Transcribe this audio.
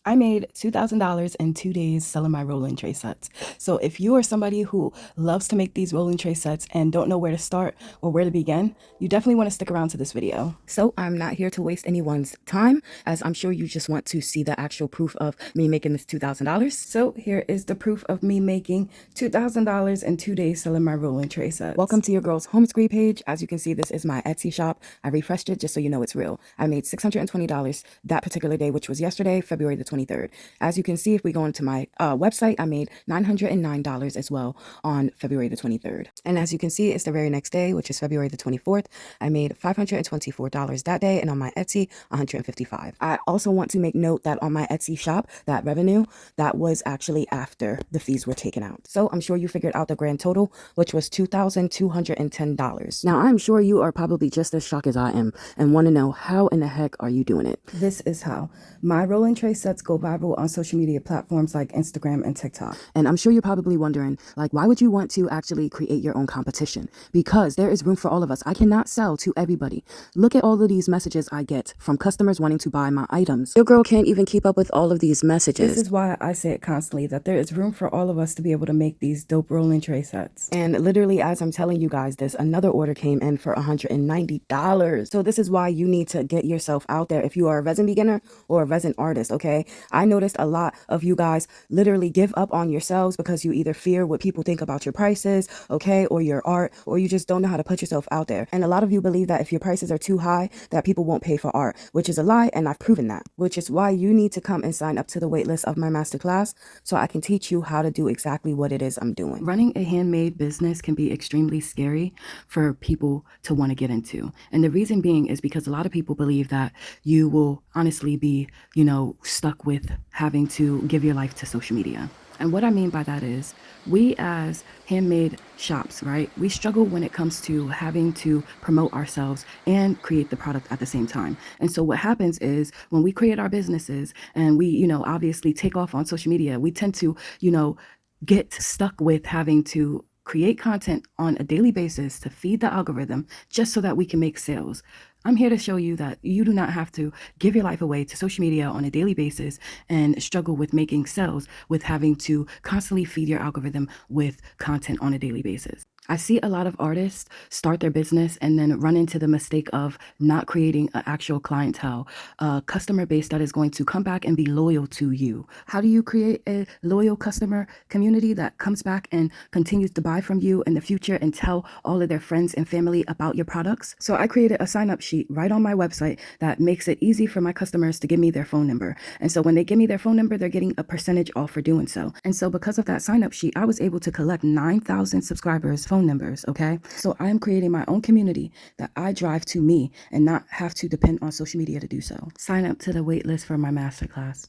I made $2,000 in 2 days selling my rolling tray sets. So if you are somebody who loves to make these rolling tray sets and don't know where to start or where to begin, you definitely want to stick around to this video. So I'm not here to waste anyone's time, as I'm sure you just want to see the actual proof of me making this $2,000. So here is the proof of me making $2,000 in 2 days selling my rolling tray sets. Welcome to your girl's home screen page. As you can see, this is my Etsy shop. I refreshed it just so you know it's real. I made $620 that particular day, which was yesterday, February the 23rd. As you can see, if we go into my website, I made $909 as well on February the 23rd. And as you can see, it's the very next day, which is February the 24th. I made $524 that day, and on my Etsy, $155. I also want to make note that on my Etsy shop, that revenue, that was actually after the fees were taken out. So I'm sure you figured out the grand total, which was $2,210. Now, I'm sure you are probably just as shocked as I am and want to know how in the heck are you doing it? This is how. My rolling tray sets go viral on social media platforms like Instagram and TikTok. And I'm sure you're probably wondering, like, why would you want to actually create your own competition? Because there is room for all of us. I cannot sell to everybody. Look at all of these messages I get from customers wanting to buy my items. Your girl can't even keep up with all of these messages. This is why I say it constantly, that there is room for all of us to be able to make these dope rolling tray sets. And literally, as I'm telling you guys this, another order came in for $190. So this is why you need to get yourself out there if you are a resin beginner or a resin artist, okay? I noticed a lot of you guys literally give up on yourselves because you either fear what people think about your prices, okay, or your art, or you just don't know how to put yourself out there. And a lot of you believe that if your prices are too high, that people won't pay for art, which is a lie, and I've proven that, which is why you need to come and sign up to the waitlist of my masterclass so I can teach you how to do exactly what it is I'm doing. Running a handmade business can be extremely scary for people to want to get into. And the reason being is because a lot of people believe that you will honestly be, stuck with having to give your life to social media. And what I mean by that is we as handmade shops, right? We struggle when it comes to having to promote ourselves and create the product at the same time. And so what happens is when we create our businesses and we, obviously take off on social media, we tend to, get stuck with having to create content on a daily basis to feed the algorithm just so that we can make sales. I'm here to show you that you do not have to give your life away to social media on a daily basis and struggle with making sales with having to constantly feed your algorithm with content on a daily basis. I see a lot of artists start their business and then run into the mistake of not creating an actual clientele, a customer base that is going to come back and be loyal to you. How do you create a loyal customer community that comes back and continues to buy from you in the future and tell all of their friends and family about your products? So I created a sign-up sheet right on my website that makes it easy for my customers to give me their phone number. And so when they give me their phone number, they're getting a percentage off for doing so. And so because of that sign-up sheet, I was able to collect 9,000 subscribers' phone numbers, okay? So I am creating my own community that I drive to me and not have to depend on social media to do so. Sign up to the wait list for my masterclass.